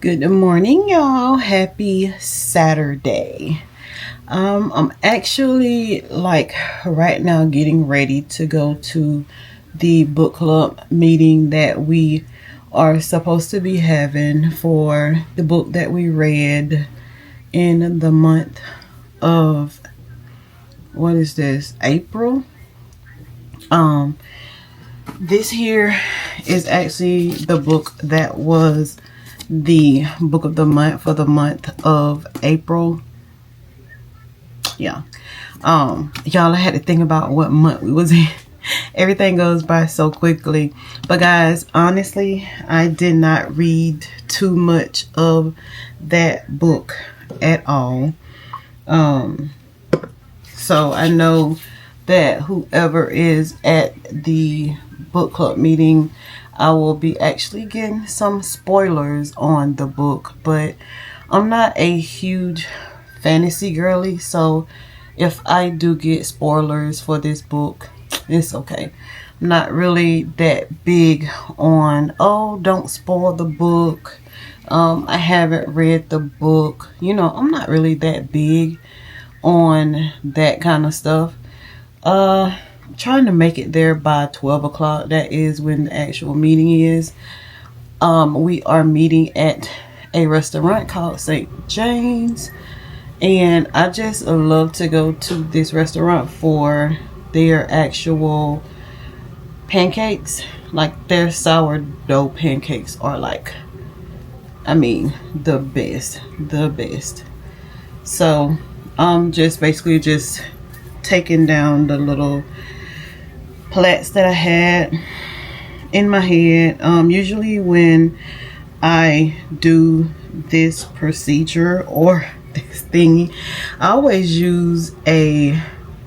Good morning, y'all. Happy Saturday. I'm actually right now getting ready to go to the book club meeting that we are supposed to be having for the book that we read in the month of, what is this, April? This here is actually the book that was the book of the month for the month of April. Yeah. Y'all, I had to think about what month we was in. Everything goes by so quickly. But guys, honestly, I did not read too much of that book at all. So I know that whoever is at the book club meeting, I will be actually getting some spoilers on the book, but I'm not a huge fantasy girly, so if I do get spoilers for this book, it's okay. I'm not really that big on, oh, don't spoil the book. I haven't read the book. I'm not really that big on that kind of stuff. Trying to make it there by 12 o'clock. That is when the actual meeting is. We are meeting at a restaurant called St. James, and I just love to go to this restaurant for their actual pancakes. Like, their sourdough pancakes are the best. So I'm just basically just taking down the little plats that I had in my head. Usually when I do this procedure or this thingy, I always use a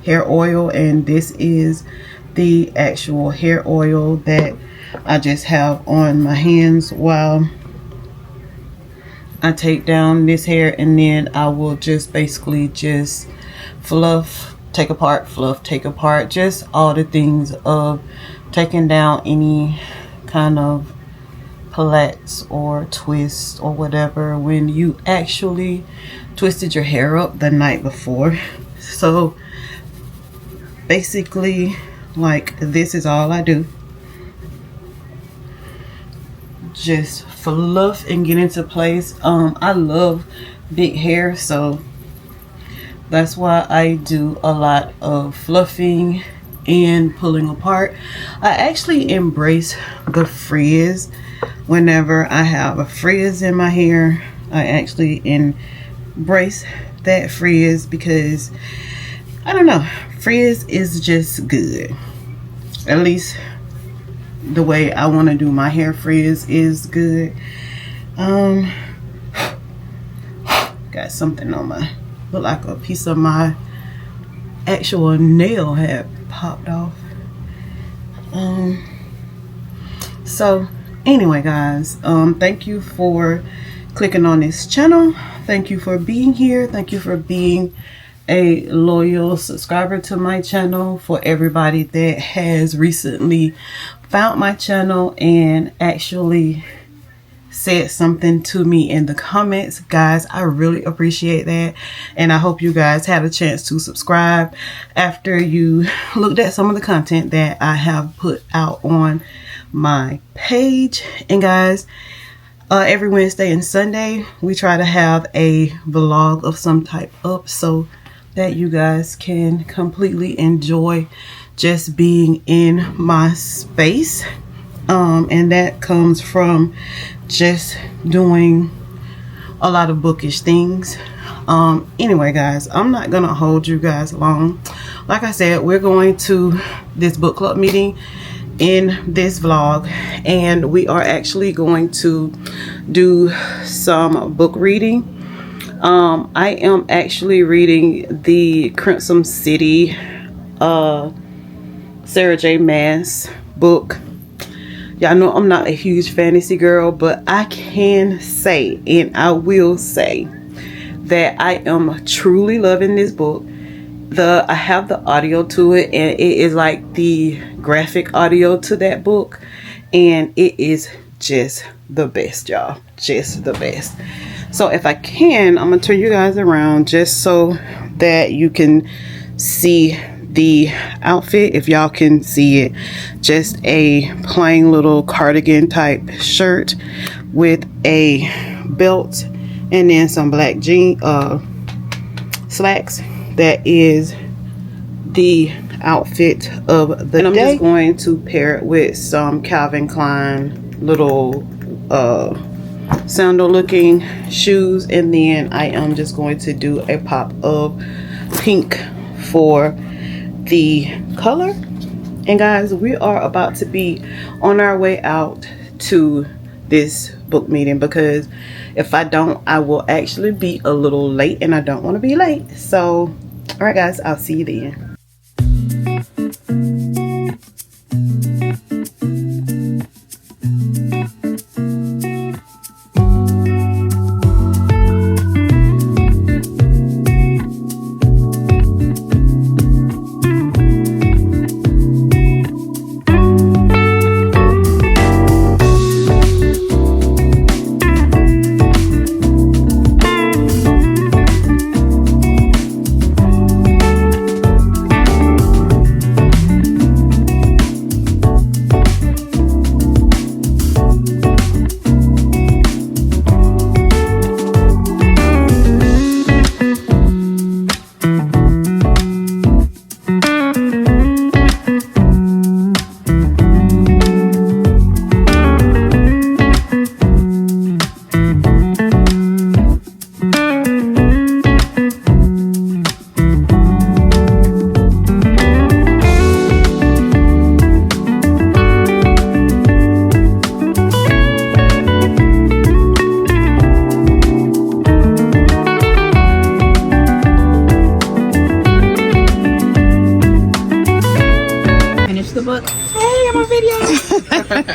hair oil, and this is the actual hair oil that I just have on my hands while I take down this hair, and then I will just basically just fluff, take apart, fluff, take apart, just all the things of taking down any kind of plaits or twists or whatever when you actually twisted your hair up the night before. So basically, this is all I do. Just fluff and get into place. I love big hair, so that's why I do a lot of fluffing and pulling apart. I actually embrace the frizz. Whenever I have a frizz in my hair, I actually embrace that frizz because, I don't know, frizz is just good. At least the way I want to do my hair, frizz is good. Got something on my, look like a piece of my actual nail had popped off. So anyway, guys, thank you for clicking on this channel. Thank you for being here. Thank you for being a loyal subscriber to my channel. For everybody that has recently found my channel and actually said something to me in the comments, guys, I really appreciate that, and I hope you guys had a chance to subscribe after you looked at some of the content that I have put out on my page. And guys, every Wednesday and Sunday we try to have a vlog of some type up so that you guys can completely enjoy just being in my space. And that comes from just doing a lot of bookish things. Anyway, guys, I'm not gonna hold you guys long. Like I said, we're going to this book club meeting in this vlog, and we are actually going to do some book reading. I am actually reading the Crimson City Sarah J. Maas book. Y'all know I'm not a huge fantasy girl, but I can say, and I will say, that I am truly loving this book. I have the audio to it, and it is like the graphic audio to that book, and it is just the best, y'all. Just the best. So if I can, I'm gonna turn you guys around just so that you can see the outfit. If y'all can see it, just a plain little cardigan type shirt with a belt and then some black jean slacks. That is the outfit of the day. I'm just going to pair it with some Calvin Klein little sandal looking shoes, and then I am just going to do a pop of pink for the color. And guys, we are about to be on our way out to this book meeting, because if I don't, I will actually be a little late, and I don't want to be late. So all right guys, I'll see you then.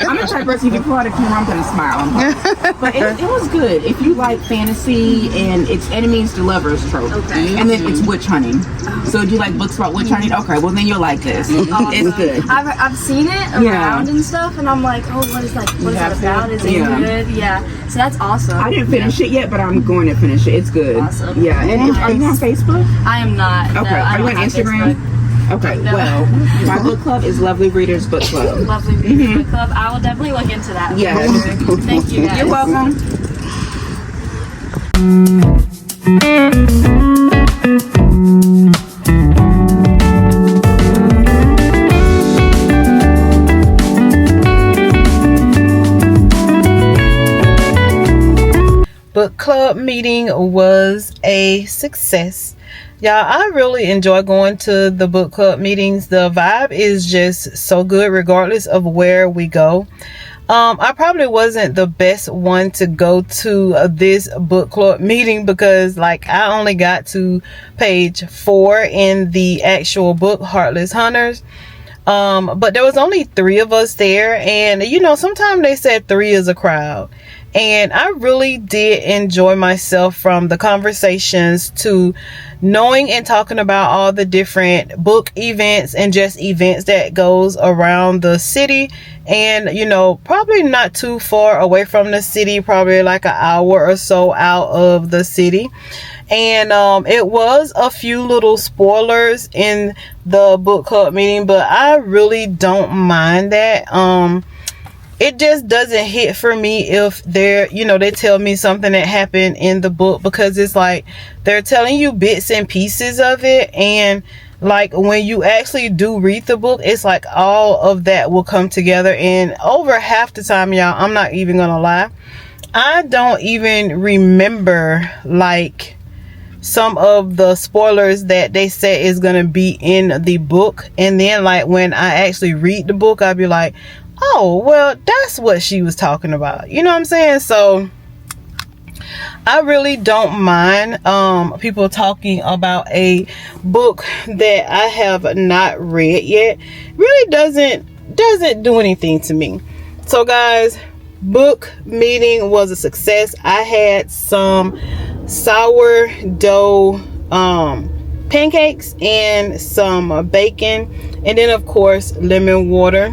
I'm the type of person, you can pull out a camera, I'm gonna smile. But it was good. If you like fantasy and it's enemies to lovers trope, okay, and then it's witch hunting. So do you like books about witch hunting? Okay, well then you'll like this. Awesome. It's good. I've seen it around and stuff, and I'm like, oh, what is that about? Is it good? Yeah. So that's awesome. I didn't finish it yet, but I'm going to finish it. It's good. Awesome. Yeah. And are you on Facebook? I am not. Okay. No, Are you on Instagram? Facebook. Okay, No. well, my book club is Lovely Readers Book Club. Lovely Readers Book Club. I will definitely look into that. Yes. Thank you guys. You're welcome. Book club meeting was a success. Y'all, I really enjoy going to the book club meetings. The vibe is just so good regardless of where we go. I probably wasn't the best one to go to this book club meeting because like I only got to page 4 in the actual book, Heartless Hunters. But there was only 3 of us there, and you know, sometimes they said 3 is a crowd. And I really did enjoy myself, from the conversations to knowing and talking about all the different book events and just events that goes around the city. And you know, probably not too far away from the city, probably like an hour or so out of the city. And it was a few little spoilers in the book club meeting, but I really don't mind that. It just doesn't hit for me if they're, you know, they tell me something that happened in the book, because it's like they're telling you bits and pieces of it, and like when you actually do read the book, it's like all of that will come together. And over half the time, y'all, I'm not even gonna lie, I don't even remember like some of the spoilers that they said is gonna be in the book. And then like when I actually read the book, I'll be like, oh well, that's what she was talking about, you know what I'm saying? So I really don't mind people talking about a book that I have not read yet. Really doesn't do anything to me. So guys, book meeting was a success. I had some sourdough pancakes and some bacon, and then of course lemon water.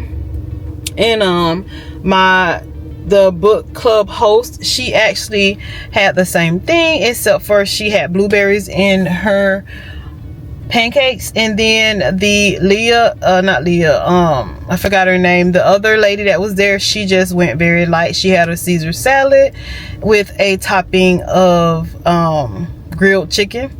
And my the book club host, she actually had the same thing, except for she had blueberries in her pancakes. And then the I forgot her name, the other lady that was there, she just went very light. She had a Caesar salad with a topping of grilled chicken.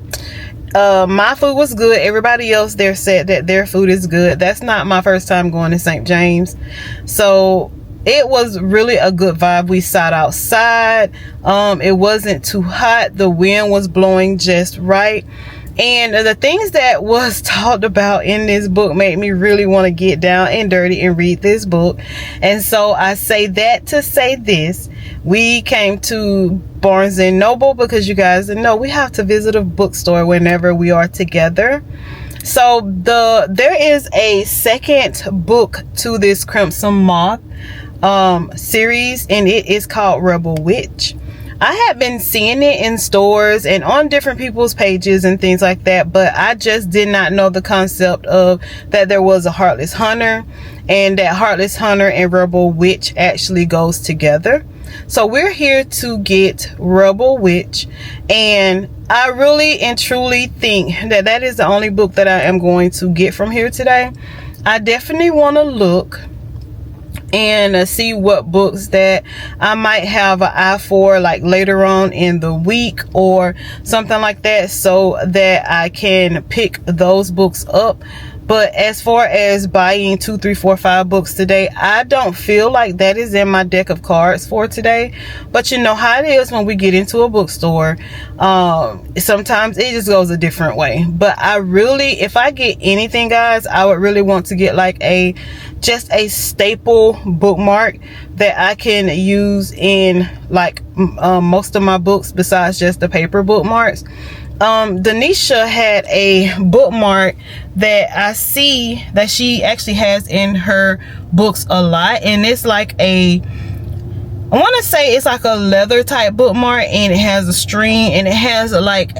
My food was good. Everybody else there said that their food is good. That's not my first time going to St. James, so it was really a good vibe. We sat outside. It wasn't too hot. The wind was blowing just right. And the things that was talked about in this book made me really want to get down and dirty and read this book. And so I say that to say this. We came to Barnes and Noble because you guys know we have to visit a bookstore whenever we are together. So there is a second book to this Crimson Moth series, and it is called Rebel Witch. I have been seeing it in stores and on different people's pages and things like that, but I just did not know the concept of that there was a Heartless Hunter, and that Heartless Hunter and Rebel Witch actually goes together. So we're here to get Rebel Witch, and I really and truly think that that is the only book that I am going to get from here today. I definitely want to look and see what books that I might have an eye for, like later on in the week or something like that, so that I can pick those books up. But as far as buying 2, 3, 4, 5 books today, I don't feel like that is in my deck of cards for today. But you know how it is when we get into a bookstore. Sometimes it just goes a different way. But I really, if I get anything, guys, I would really want to get like just a staple bookmark that I can use in like most of my books besides just the paper bookmarks. Denisha had a bookmark that I see that she actually has in her books a lot, and it's like I want to say it's like a leather type bookmark, and it has a string, and it has like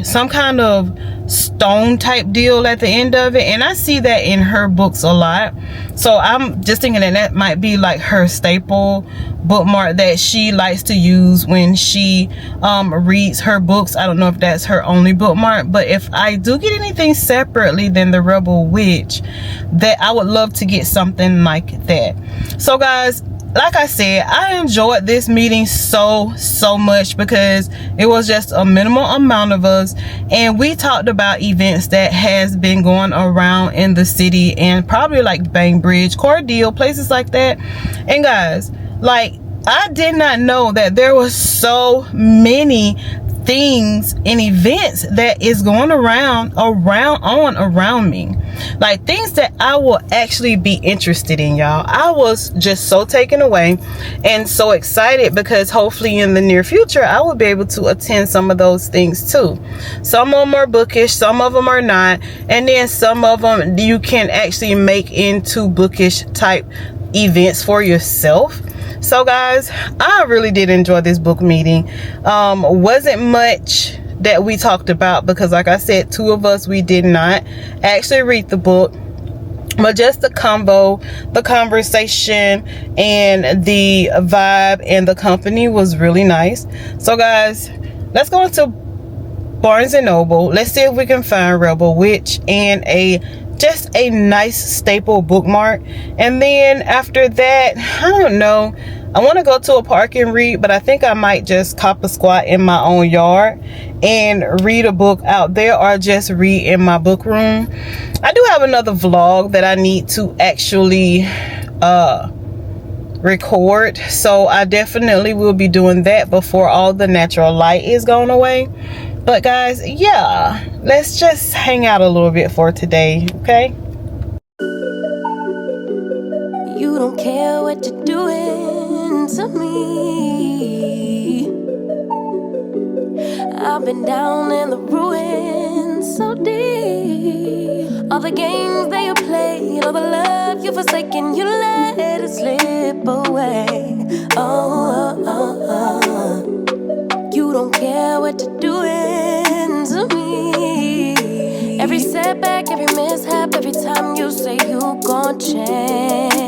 some kind of stone type deal at the end of it, and I see that in her books a lot. So I'm just thinking that might be like her staple bookmark that she likes to use when she reads her books. I don't know if that's her only bookmark, but if I do get anything separately than the Rebel Witch, that I would love to get something like that. So guys, like I said, I enjoyed this meeting so much because it was just a minimal amount of us, and we talked about events that has been going around in the city, and probably like Bainbridge, Cordele, places like that. And guys, like, I did not know that there was so many things and events that is going around me, like things that I will actually be interested in, y'all. I was just so taken away and so excited because hopefully in the near future I will be able to attend some of those things too. Some of them are bookish, some of them are not, and then some of them you can actually make into bookish type events for yourself. So guys, I really did enjoy this book meeting. Wasn't much that we talked about because, like I said, 2 of us, we did not actually read the book, but just the convo, the conversation, and the vibe and the company was really nice. So guys, let's go into Barnes and Noble. Let's see if we can find Rebel Witch and just a nice staple bookmark. And then after that, I don't know, I want to go to a park and read, but I think I might just cop a squat in my own yard and read a book out there, or just read in my book room. I do have another vlog that I need to actually record, so I definitely will be doing that before all the natural light is gone away. But guys, yeah, let's just hang out a little bit for today, okay? You don't care what you're doing to me. I've been down in the ruins so deep. All the games that you played, all the love you forsaken, you let it slip away. You don't care what you're doing to me. Every setback, every mishap, every time you say you gon' change.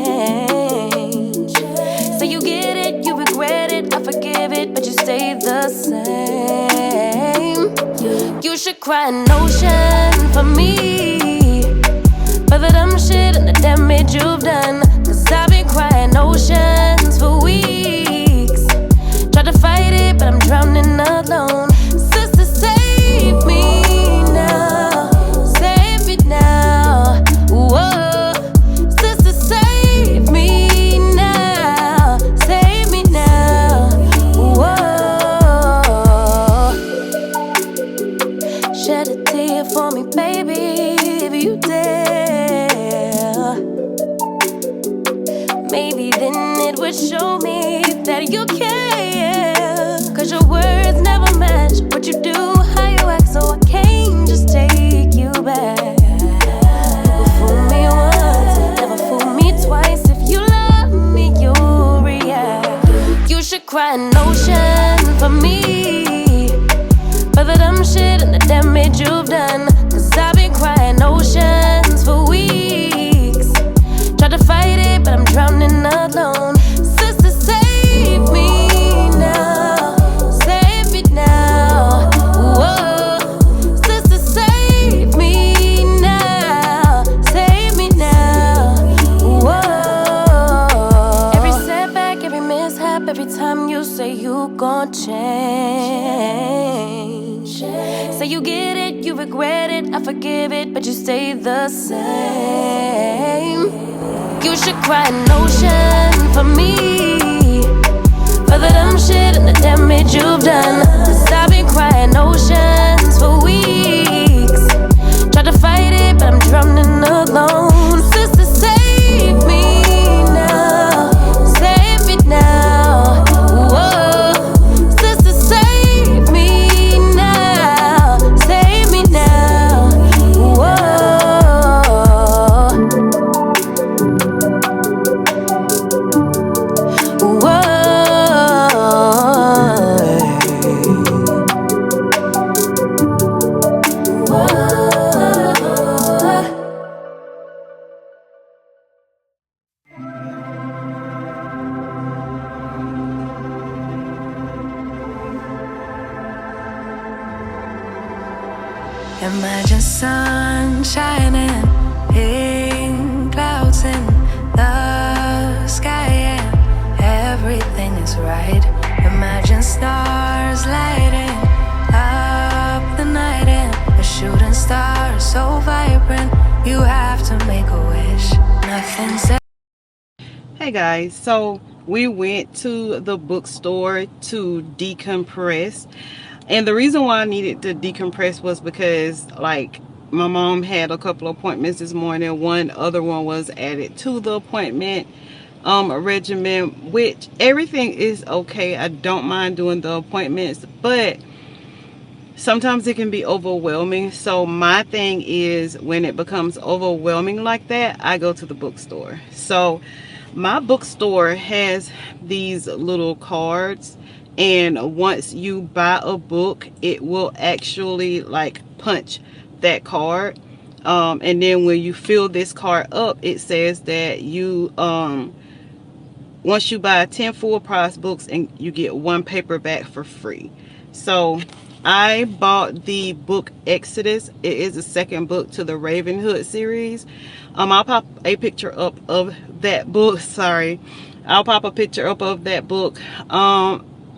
Say you get it, but you stay the same. You should cry an ocean for me, for the dumb shit and the damage you've done. Cause I've been crying oceans for weeks. Tried to fight it, but I'm drowning alone. Sister, save me now. Save me now. Whoa. Sister, save me now. Save me now. Whoa. Shed a tear for me, baby, if you dare. Maybe then it would show me that you care. Cause your words never match what you do, how you act, so I can't just take you back. You fool me once, never fool me twice. If you love me, you'll react. You should cry an ocean for me, for the dumb shit and the damage you've done. Cause I've been crying oceans for weeks. Tried to fight it, but I'm drowning alone. Sister, save me now. Save me now. Whoa. Sister, save me now. Save me now. Whoa. Every setback, every mishap, every time you say you gon' change. Say you get it, you regret it, I forgive it, but you stay the same. You should cry an ocean for me, for the dumb shit and the damage you've done. Cause I've been crying oceans for weeks. Tried to fight it, but I'm drowning alone. Sister, save me now. Save me now. Whoa. Sister, save me now. Save me now. Whoa. Imagine sun shining, pink clouds in the sky, and everything is right. Imagine stars lighting up the night, and a shooting star so vibrant. You have to make a wish. Nothing's. Hey guys, so we went to the bookstore to decompress. And the reason why I needed to decompress was because, like, my mom had a couple of appointments this morning. One other one was added to the appointment regimen, which everything is okay. I don't mind doing the appointments, but sometimes it can be overwhelming. So my thing is, when it becomes overwhelming like that, I go to the bookstore. So my bookstore has these little cards, and once you buy a book, it will actually like punch that card, and then when you fill this card up, it says that you once you buy 10 full price books, and you get 1 paperback for free. So I bought the book Exodus. It is the second book to the Raven Hood series. I'll pop a picture up of that book. Sorry, I'll pop a picture up of that book.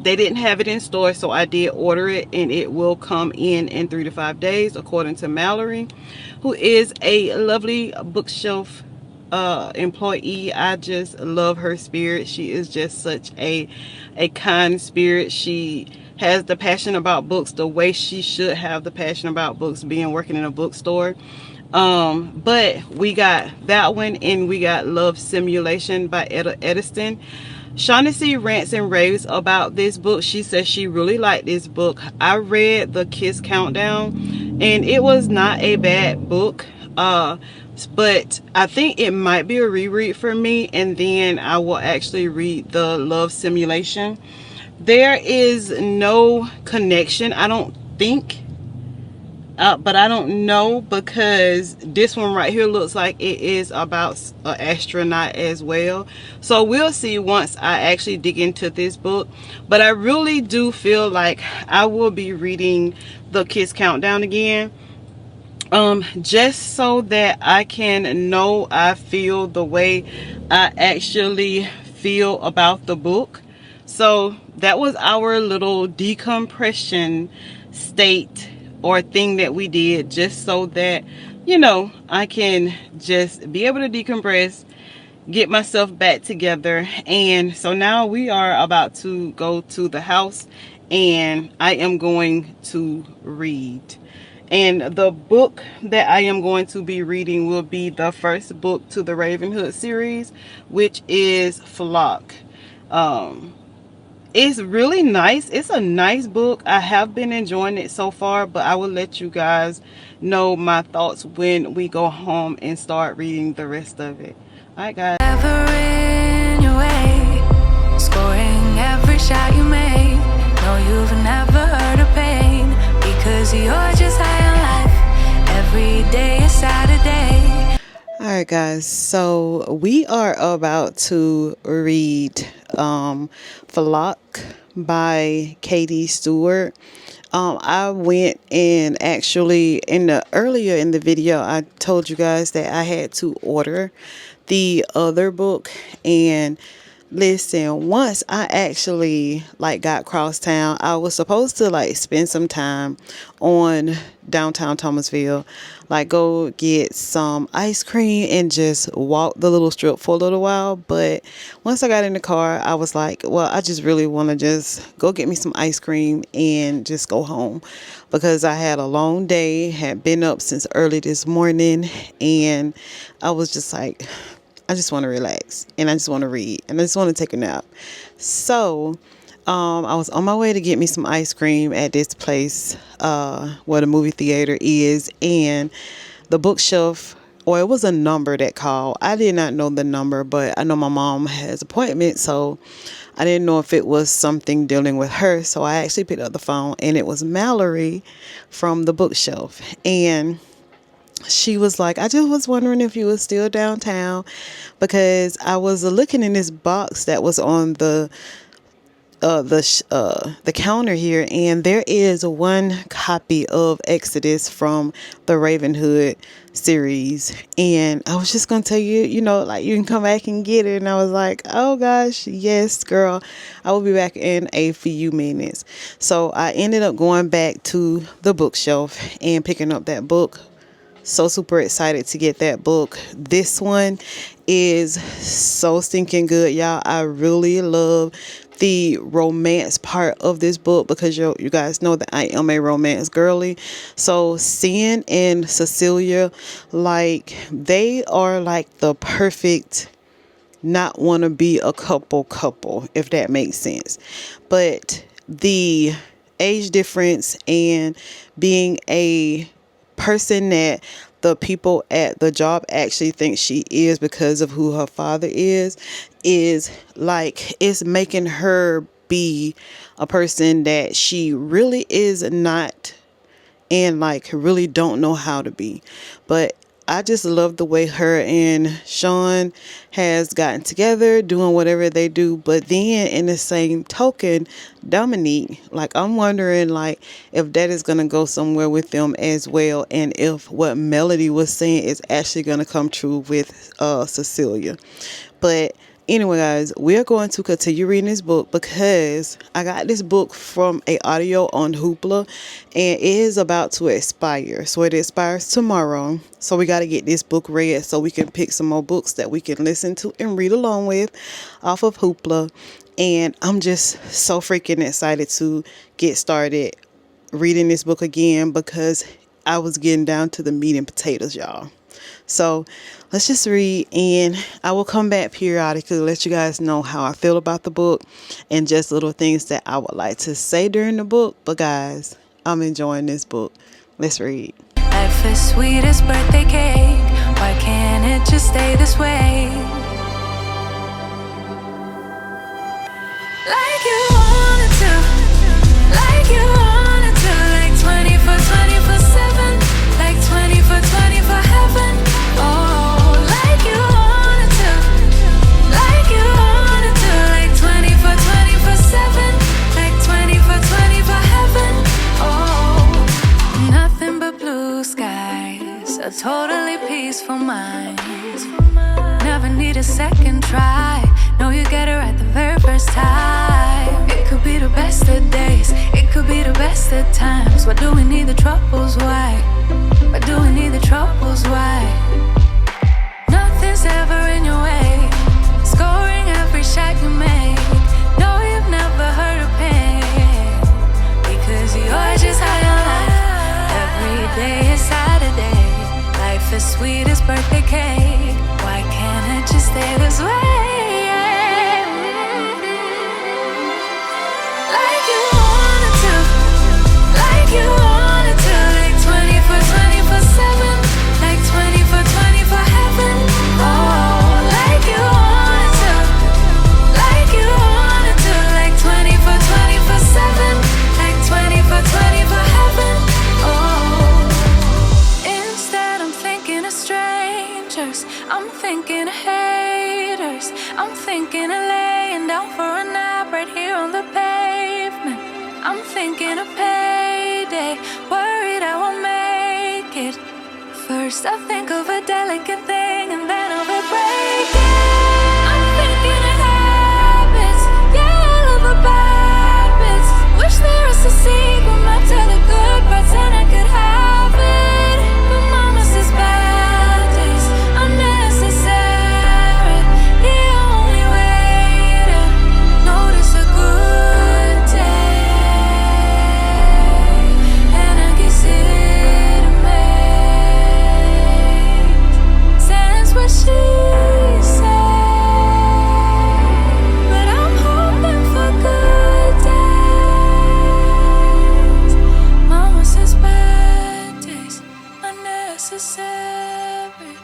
They didn't have it in store, so I did order it, and it will come in 3 to 5 days, according to Mallory, who is a lovely bookshelf employee. I just love her spirit. She is just such a kind spirit. She has the passion about books the way she should have the passion about books, being working in a bookstore. But we got that one, and we got Love Simulation by Etta Ediston. Shaughnessy rants and raves about this book. She says she really liked this book. I read The Kiss Countdown, and it was not a bad book, but I think it might be a reread for me, and then I will actually read the Love Simulation. There is no connection, I don't think, but I don't know, because this one right here looks like it is about an astronaut as well. So we'll see once I actually dig into this book. But I really do feel like I will be reading the Kiss Countdown again, just so that I can know I feel the way I actually feel about the book. So that was our little decompression state or thing that we did, just so that, you know, I can just be able to decompress, get myself back together. And so now we are about to go to the house, and I am going to read. And the book that I am going to be reading will be the first book to the Ravenhood series, which is Flock. It's really nice. It's a nice book. I have been enjoying it so far, but I will let you guys know my thoughts when we go home and start reading the rest of it. All right, guys. Ever in your way, scoring every shot you make. No, you've never heard of pain, because you're just high on life. Every day is Saturday. All right, guys, so we are about to read Flock by Katie Stewart. I went and actually earlier in the video I told you guys that I had to order the other book, and listen, once I actually got across town, I was supposed to spend some time on downtown Thomasville, go get some ice cream and just walk the little strip for a little while. But once I got in the car, I was like, well, I just really want to just go get me some ice cream and just go home, because I had a long day, had been up since early this morning, and I was just like, I just want to relax, and I just want to read, and I just want to take a nap. So I was on my way to get me some ice cream at this place where the movie theater is, and the bookshelf, or it was a number that called. I did not know the number, but I know my mom has appointments, so I didn't know if it was something dealing with her. So I actually picked up the phone, and it was Mallory from the bookshelf, and she was like, I just was wondering if you were still downtown, because I was looking in this box that was on the counter here, and there is one copy of Exodus from the Ravenhood series, and I was just gonna tell you, you can come back and get it. And I was like, oh gosh, yes girl, I will be back in a few minutes. So I ended up going back to the bookshelf and picking up that book. So super excited to get that book. This one is so stinking good, y'all. I really love the romance part of this book, because you guys know that I am a romance girly. So Sin and Cecilia, they are the perfect not want to be a couple, if that makes sense. But the age difference and being a person that the people at the job actually think she is because of who her father is it's making her be a person that she really is not, and really don't know how to be. But I just love the way her and Sean has gotten together, doing whatever they do. But then in the same token, Dominique, I'm wondering if that is going to go somewhere with them as well, and if what Melody was saying is actually going to come true with Cecilia. But anyway, guys, we're going to continue reading this book, because I got this book from a audio on Hoopla, and it is about to expire. So it expires tomorrow. So we got to get this book read so we can pick some more books that we can listen to and read along with off of Hoopla. And I'm just so freaking excited to get started reading this book again, because I was getting down to the meat and potatoes, y'all. So let's just read, and I will come back periodically to let you guys know how I feel about the book and just little things that I would like to say during the book. But guys, I'm enjoying this book. Let's read. Life is sweet as birthday cake. Why can't it just stay this way? Like you wanted to, like you wanted to, like 24/7. totally peaceful mind. Never need a second try. Know you get it right the very first time. It could be the best of days, it could be the best of times. Why do we need the troubles? Why? Why do we need the troubles? Why? Nothing's ever in your way. Scoring every shot you make. No, you've never heard of pain, because you're just high on life. Every day is Saturday. Life is sweet as birthday cake. Why can't it just stay this way? Like you wanted to, like you wanted to, like 24/7, like 24/24 heaven. Oh, like you wanted to, like you wanted to, like 24/7, like 24/24 heaven. Oh, instead I'm thinking of strangers, I'm thinking of haters, I'm thinking of laying down for a nap right here on the pavement. I'm thinking of payday, worried I won't make it. First I think of a delicate thing and then of a breaking. I'm thinking of habits, yeah, all of the bad bits. Wish there was a secret map to the good parts and I could have it. But mama says bad days are necessary. The only way to notice a good day, and I guess it makes sense what she said. But I'm hoping for good days. Mama says bad days are necessary,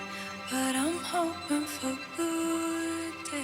but I'm hoping for good days.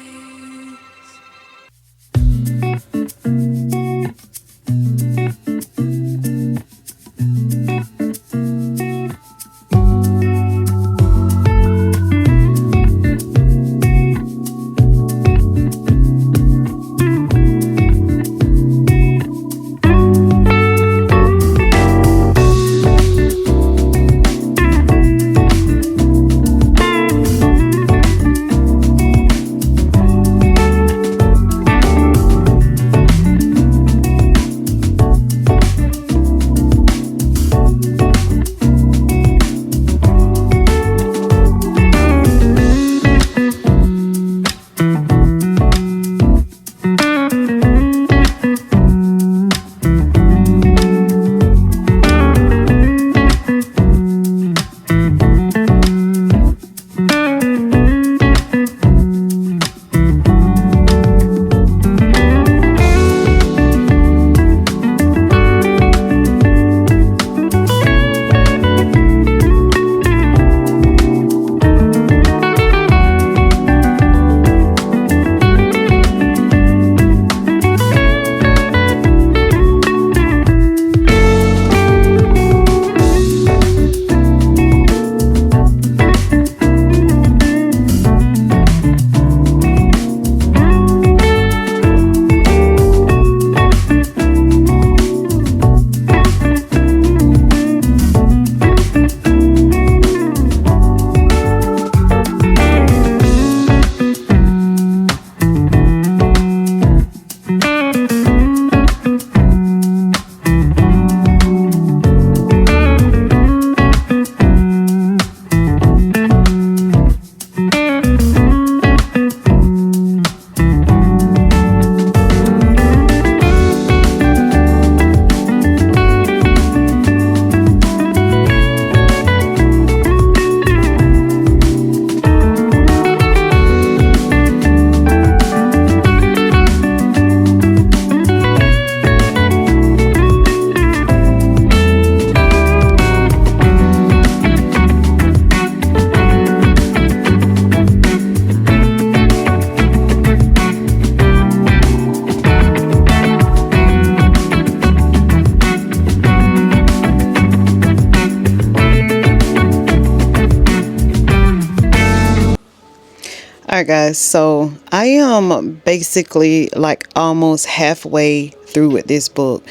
Alright guys, so I am basically like almost halfway through with this book,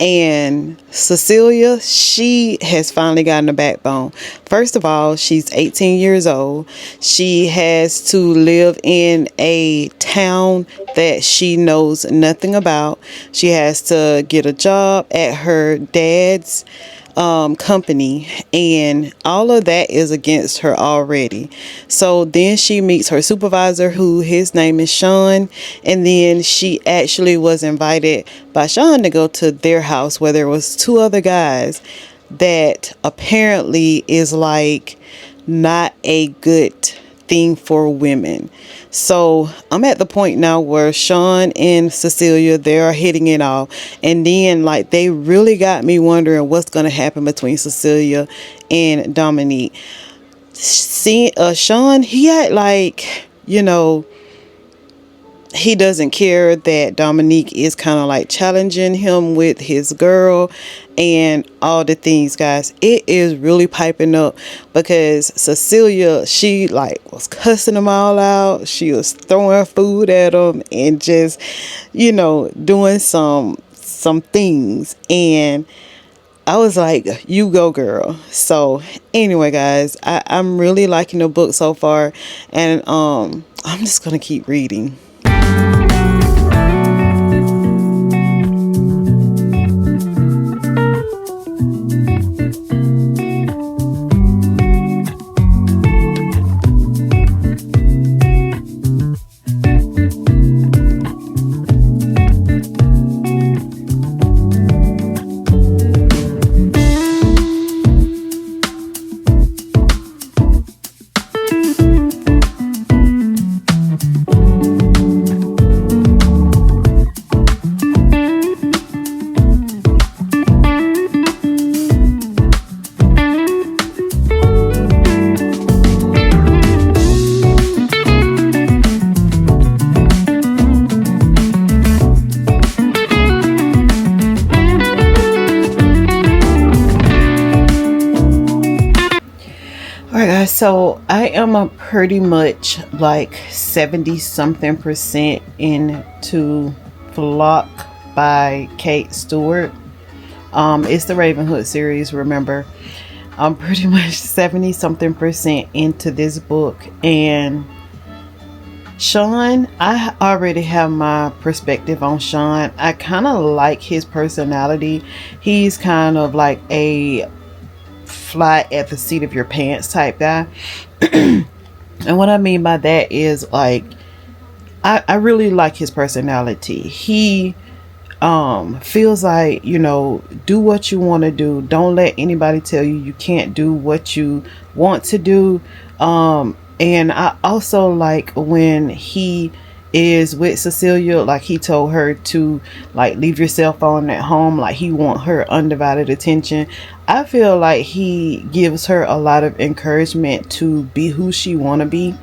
And Cecilia, she has finally gotten a backbone. First of all, she's 18 years old. She has to live in a town that she knows nothing about. She has to get a job at her dad's company, and all of that is against her already. So then she meets her supervisor, who his name is Sean, and then she actually was invited by Sean to go to their house where there was two other guys that apparently is like not a good thing for women. So I'm at the point now where Sean and Cecilia, they are hitting it off, and then like they really got me wondering what's going to happen between Cecilia and Dominique. See, Sean, he had like, you know, he doesn't care that Dominique is kind of like challenging him with his girl and all the things, guys. It is really piping up because Cecilia, she like was cussing them all out. She was throwing food at them and just, you know, doing some things. And I was like, you go, girl. So anyway, guys, I'm really liking the book so far, and I'm just gonna keep reading. So I am a pretty much like 70 something percent into Flock by Kate Stewart. It's the Ravenhood series, remember. I'm pretty much 70 something percent into this book, and Sean, I already have my perspective on Sean. I kind of like his personality. He's kind of like a fly at the seat of your pants type guy. And what I mean by that is like I really like his personality. He feels like, you know, do what you want to do. Don't let anybody tell you you can't do what you want to do. And I also like when he is with Cecilia, like he told her to like leave your cell phone at home, like he want her undivided attention. I feel like he gives her a lot of encouragement to be who she want to be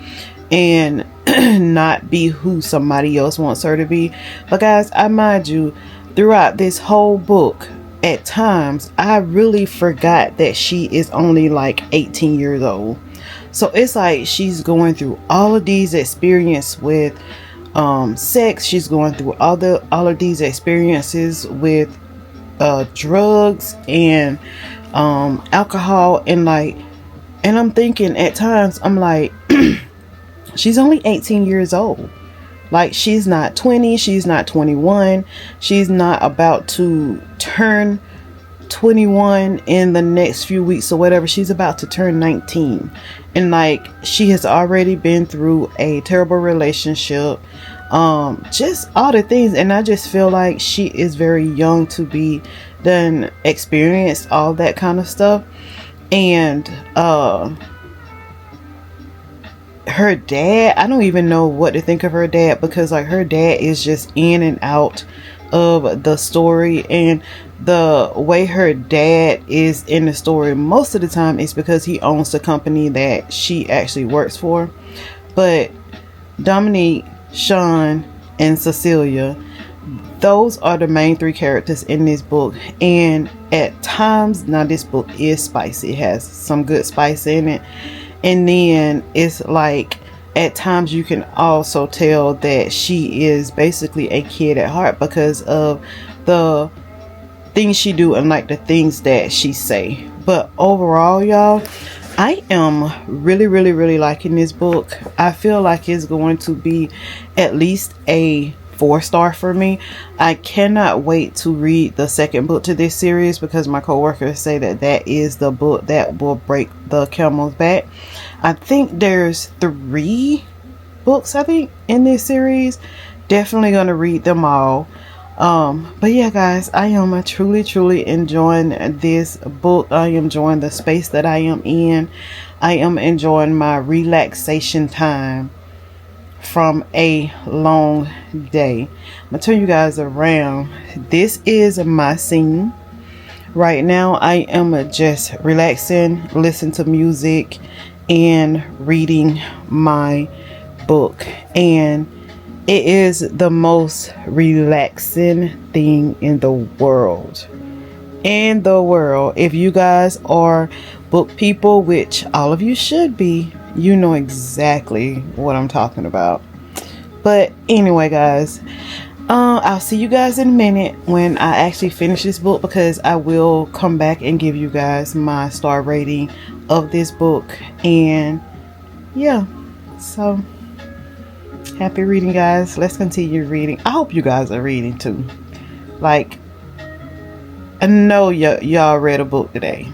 and not be who somebody else wants her to be. But guys, I mind you, throughout this whole book, at times I really forgot that she is only like 18 years old. So it's like she's going through all of these experiences with sex. She's going through all of these experiences with drugs and alcohol, and I'm thinking at times, I'm like, she's only 18 years old. Like, she's not 20, she's not 21, she's not about to turn 21 in the next few weeks or whatever. She's about to turn 19, and like she has already been through a terrible relationship, just all the things, and I just feel like she is very young to be done experienced all that kind of stuff. And her dad, I don't even know what to think of her dad, because like her dad is just in and out of the story, and the way her dad is in the story most of the time is because he owns the company that she actually works for. But Dominique, Sean, and Cecilia, those are the main three characters in this book. And at times, now this book is spicy, it has some good spice in it, and then it's like at times you can also tell that she is basically a kid at heart because of the things she do and like the things that she say. But overall, y'all, I am really liking this book. I feel like it's going to be at least a 4-star for me. I cannot wait to read the second book to this series, because my coworkers say that that is the book that will break the camel's back. I think there's 3 books, I think, in this series. Definitely gonna read them all. But yeah, guys, I am truly enjoying this book. I am enjoying the space that I am in. I am enjoying my relaxation time from a long day. I'm gonna turn you guys around. This is my scene right now. I am just relaxing, listening to music, and reading my book, and it is the most relaxing thing in the world. If you guys are book people, which all of you should be, you know exactly what I'm talking about. But anyway, guys, I'll see you guys in a minute when I actually finish this book, because I will come back and give you guys my star rating of this book. And yeah, so happy reading, guys. Let's continue reading. I hope you guys are reading too. Like, I know y'all read a book today.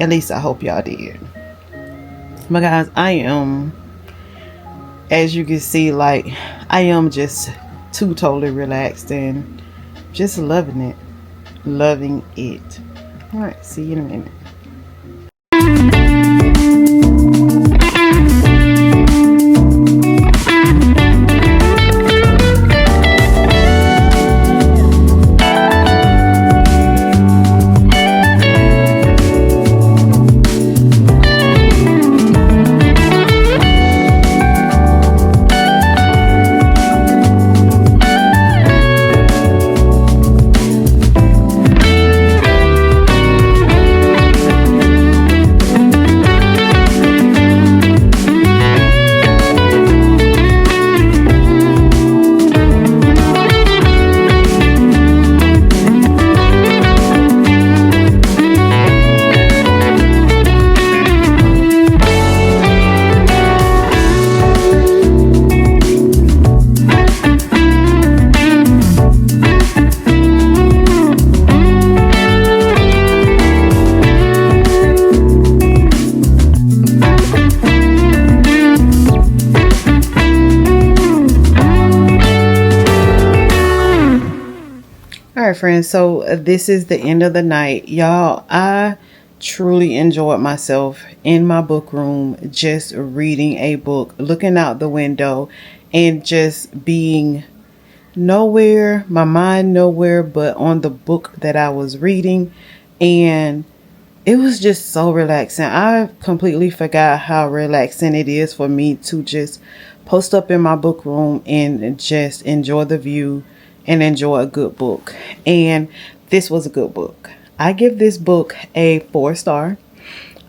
At least I hope y'all did. But guys, I am, as you can see, like, I am just totally relaxed and just loving it. All right, see you in a minute. Alright, friends, so this is the end of the night. Y'all, I truly enjoyed myself in my book room, just reading a book, looking out the window, and just being nowhere, my mind nowhere but on the book that I was reading. And it was just so relaxing. I completely forgot how relaxing it is for me to just post up in my book room and just enjoy the view and enjoy a good book. And this was a good book. I give this book a 4-star.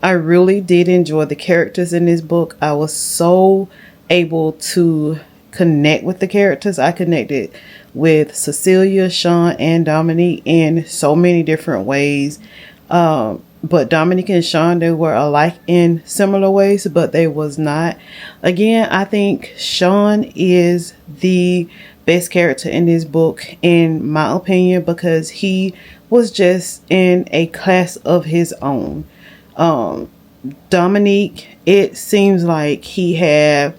I really did enjoy the characters in this book. I was so able to connect with the characters. I connected with Cecilia, Sean, and Dominique in so many different ways. But Dominique and Sean, they were alike in similar ways, but they was not. Again, I think Sean is the best character in this book, in my opinion, because he was just in a class of his own. Dominique, it seems like he have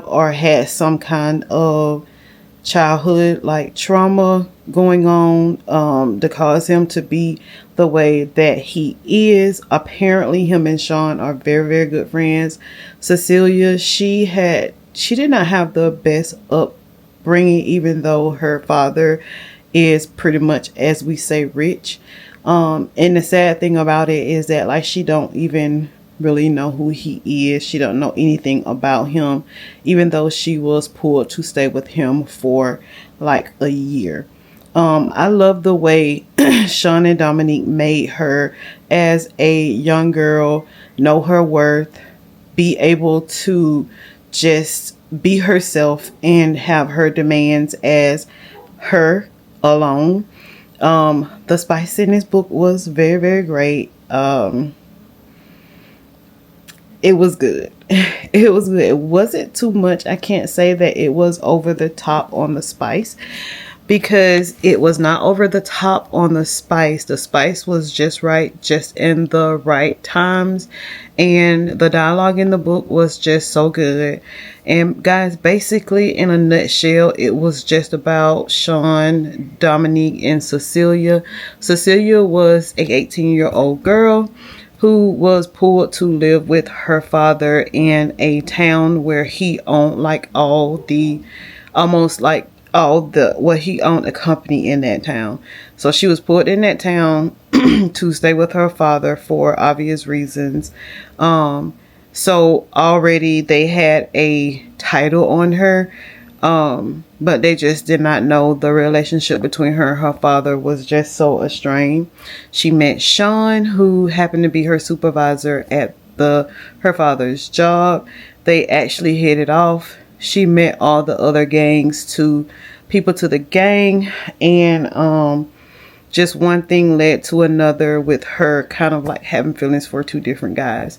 or had some kind of childhood like trauma going on to cause him to be the way that he is. Apparently him and Sean are very good friends. Cecilia, she did not have the best upbringing, even though her father is pretty much, as we say, rich. And the sad thing about it is that, like, she don't even really know who he is. She don't know anything about him, even though she was pulled to stay with him for like a year. I love the way Sean and Dominique made her, as a young girl, know her worth, be able to just be herself and have her demands as her alone. The spice in this book was very, very great. It was good. It was good. It wasn't too much. I can't say that it was over the top on the spice, because it was not over the top on the spice. The spice was just right, just in the right times. And the dialogue in the book was just so good. And guys, basically in a nutshell, it was just about Sean, Dominique, and Cecilia. Cecilia was a 18-year-old girl who was pulled to live with her father in a town where he owned like all the, almost like all the, what he owned a company in that town. So she was put in that town to stay with her father for obvious reasons. So already they had a title on her, but they just did not know the relationship between her and her father was just so strained. She met Sean, who happened to be her supervisor at her father's job. They actually hit it off. She met all the other people to the gang, and just one thing led to another, with her kind of like having feelings for two different guys.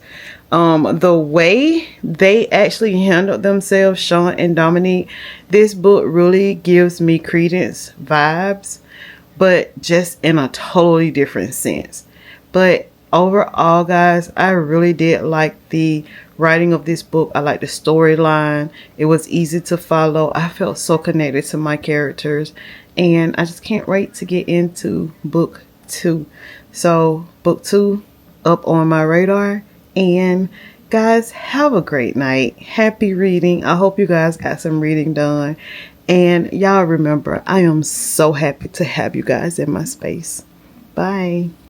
The way they actually handled themselves, Sean and Dominique, this book really gives me Credence vibes, but just in a totally different sense. But overall, guys, I really did like the writing of this book. I like the storyline. It was easy to follow. I felt so connected to my characters, and I just can't wait to get into book 2. So book 2 up on my radar. And guys, have a great night. Happy reading. I hope you guys got some reading done. And y'all remember, I am so happy to have you guys in my space. Bye.